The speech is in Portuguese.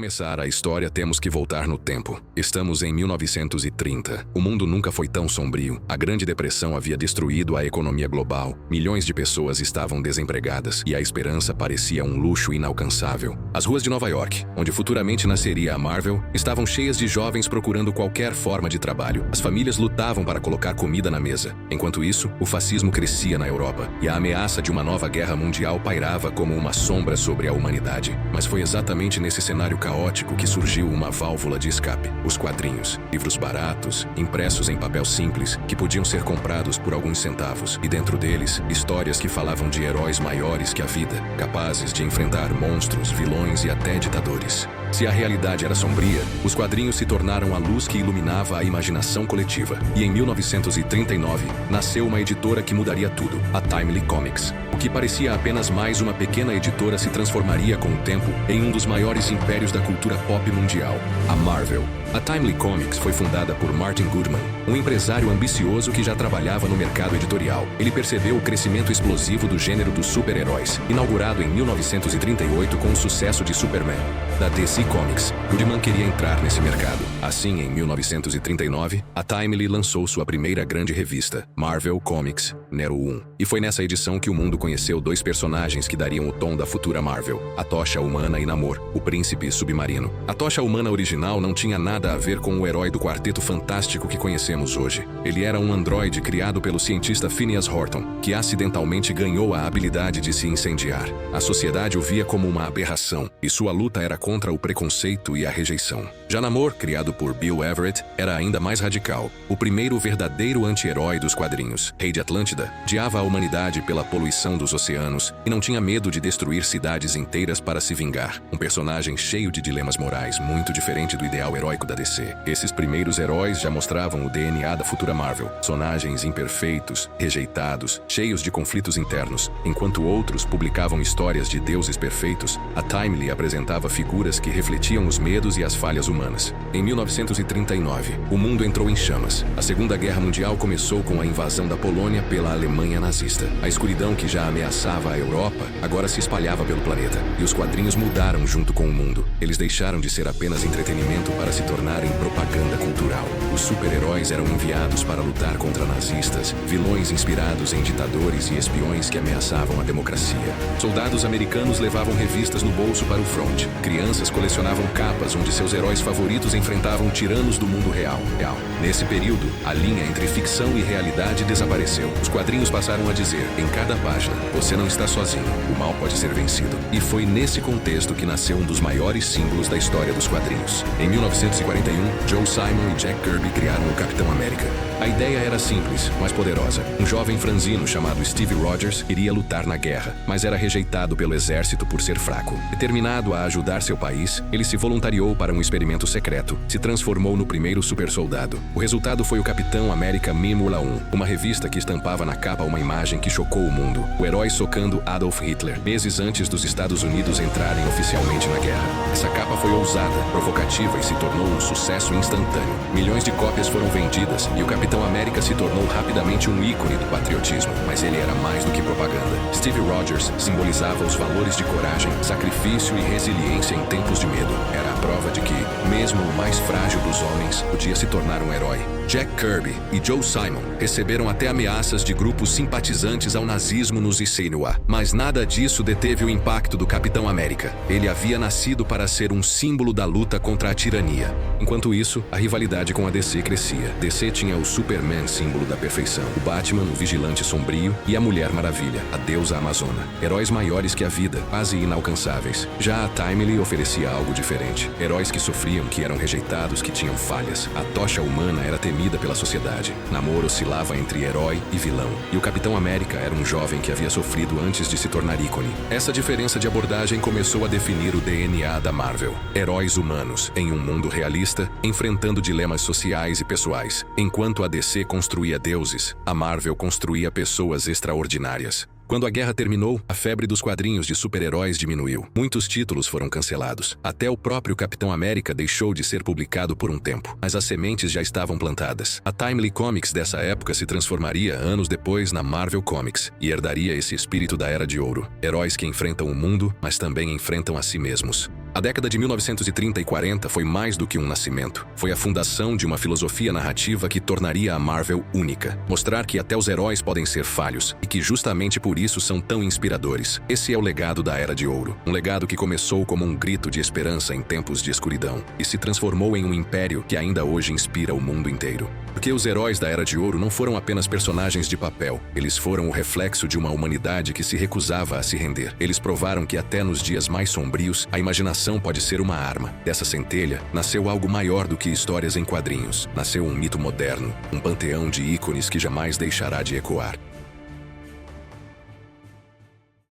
começar a história, temos que voltar no tempo. Estamos em 1930. O mundo nunca foi tão sombrio. A Grande Depressão havia destruído a economia global. Milhões de pessoas estavam desempregadas e a esperança parecia um luxo inalcançável. As ruas de Nova York, onde futuramente nasceria a Marvel, estavam cheias de jovens procurando qualquer forma de trabalho. As famílias lutavam para colocar comida na mesa. Enquanto isso, o fascismo crescia na Europa e a ameaça de uma nova guerra mundial pairava como uma sombra sobre a humanidade. Mas foi exatamente nesse cenário caótico que surgiu uma válvula de escape: os quadrinhos. Livros baratos, impressos em papel simples, que podiam ser comprados por alguns centavos. E dentro deles, histórias que falavam de heróis maiores que a vida, capazes de enfrentar monstros, vilões e até ditadores. Se a realidade era sombria, os quadrinhos se tornaram a luz que iluminava a imaginação coletiva. E em 1939, nasceu uma editora que mudaria tudo: a Timely Comics. O que parecia apenas mais uma pequena editora se transformaria com o tempo em um dos maiores impérios da cultura pop mundial: a Marvel. A Timely Comics foi fundada por Martin Goodman, um empresário ambicioso que já trabalhava no mercado editorial. Ele percebeu o crescimento explosivo do gênero dos super-heróis, inaugurado em 1938 com o sucesso de Superman, da DC Comics. Goodman queria entrar nesse mercado. Assim, em 1939, a Timely lançou sua primeira grande revista, Marvel Comics Nero 1. E foi nessa edição que o mundo conheceu dois personagens que dariam o tom da futura Marvel: a Tocha Humana e Namor, o príncipe submarino. A Tocha Humana original não tinha nada a ver com o herói do Quarteto Fantástico que conhecemos hoje. Ele era um androide criado pelo cientista Phineas Horton, que acidentalmente ganhou a habilidade de se incendiar. A sociedade o via como uma aberração, e sua luta era contra o preconceito e a rejeição. Já Namor, criado por Bill Everett, era ainda mais radical: o primeiro verdadeiro anti-herói dos quadrinhos. Rei de Atlântida, odiava a humanidade pela poluição dos oceanos e não tinha medo de destruir cidades inteiras para se vingar. Um personagem cheio de dilemas morais, muito diferente do ideal heróico da DC. Esses primeiros heróis já mostravam o DNA da futura Marvel: personagens imperfeitos, rejeitados, cheios de conflitos internos. Enquanto outros publicavam histórias de deuses perfeitos, a Timely apresentava figuras que refletiam os medos e as falhas humanas. Em 1939, o mundo entrou em chamas. A Segunda Guerra Mundial começou com a invasão da Polônia pela Alemanha nazista. A escuridão que já ameaçava a Europa agora se espalhava pelo planeta, e os quadrinhos mudaram junto com o mundo. Eles deixaram de ser apenas entretenimento para se tornarem propaganda cultural. Os super-heróis eram enviados para lutar contra nazistas, vilões inspirados em ditadores e espiões que ameaçavam a democracia. Soldados americanos levavam revistas no bolso para o front. Crianças colecionavam capas onde seus heróis favoritos enfrentavam tiranos do mundo real. Nesse período, a linha entre ficção e realidade desapareceu. Os quadrinhos passaram a dizer, em cada página: você não está sozinho, o mal pode ser vencido. E foi nesse contexto que nasceu um dos maiores símbolos da história dos quadrinhos. Em 1941, Joe Simon e Jack Kirby criaram o Capitão América. A ideia era simples, mas poderosa. Um jovem franzino chamado Steve Rogers iria lutar na guerra, mas era rejeitado pelo exército por ser fraco. Determinado a ajudar seu país, ele se voluntariou para um experimento secreto. Se transformou no primeiro super-soldado. O resultado foi o Capitão América Mimula 1, uma revista que estampava na capa uma imagem que chocou o mundo: o herói socando Adolf Hitler, meses antes dos Estados Unidos entrarem oficialmente na guerra. Essa capa foi ousada, provocativa e se tornou um sucesso instantâneo. Milhões de cópias foram vendidas e o Capitão América se tornou rapidamente um ícone do patriotismo. Mas ele era mais do que propaganda. Steve Rogers simbolizava os valores de coragem, sacrifício e resiliência em tempos de medo. Era a prova de que, mesmo o mais frágil dos homens, podia se tornar um herói. Jack Kirby e Joe Simon receberam até ameaças de grupos simpatizantes ao nazismo nos Insinua. Mas nada disso deteve o impacto do Capitão América. Ele havia nascido para ser um símbolo da luta contra a tirania. Enquanto isso, a rivalidade com a DC crescia. DC tinha o Superman, símbolo da perfeição; o Batman, o vigilante sombrio; e a Mulher Maravilha, a deusa amazona. Heróis maiores que a vida, quase inalcançáveis. Já a Timely oferecia algo diferente. Heróis que sofriam, que eram rejeitados, que tinham falhas. A Tocha Humana era temida pela sociedade. Namor oscilava entre herói e vilão. E o Capitão América era um jovem que havia sofrido antes de se tornar ícone. Essa diferença de abordagem começou a definir o DNA da Marvel: heróis humanos, em um mundo realista, enfrentando dilemas sociais e pessoais. Enquanto a DC construía deuses, a Marvel construía pessoas extraordinárias. Quando a guerra terminou, a febre dos quadrinhos de super-heróis diminuiu. Muitos títulos foram cancelados. Até o próprio Capitão América deixou de ser publicado por um tempo. Mas as sementes já estavam plantadas. A Timely Comics dessa época se transformaria anos depois na Marvel Comics e herdaria esse espírito da Era de Ouro. Heróis que enfrentam o mundo, mas também enfrentam a si mesmos. A década de 1930 e 40 foi mais do que um nascimento. Foi a fundação de uma filosofia narrativa que tornaria a Marvel única. Mostrar que até os heróis podem ser falhos e que justamente por isso são tão inspiradores. Esse é o legado da Era de Ouro. Um legado que começou como um grito de esperança em tempos de escuridão e se transformou em um império que ainda hoje inspira o mundo inteiro. Porque os heróis da Era de Ouro não foram apenas personagens de papel. Eles foram o reflexo de uma humanidade que se recusava a se render. Eles provaram que até nos dias mais sombrios, a imaginação pode ser uma arma. Dessa centelha, nasceu algo maior do que histórias em quadrinhos. Nasceu um mito moderno, um panteão de ícones que jamais deixará de ecoar.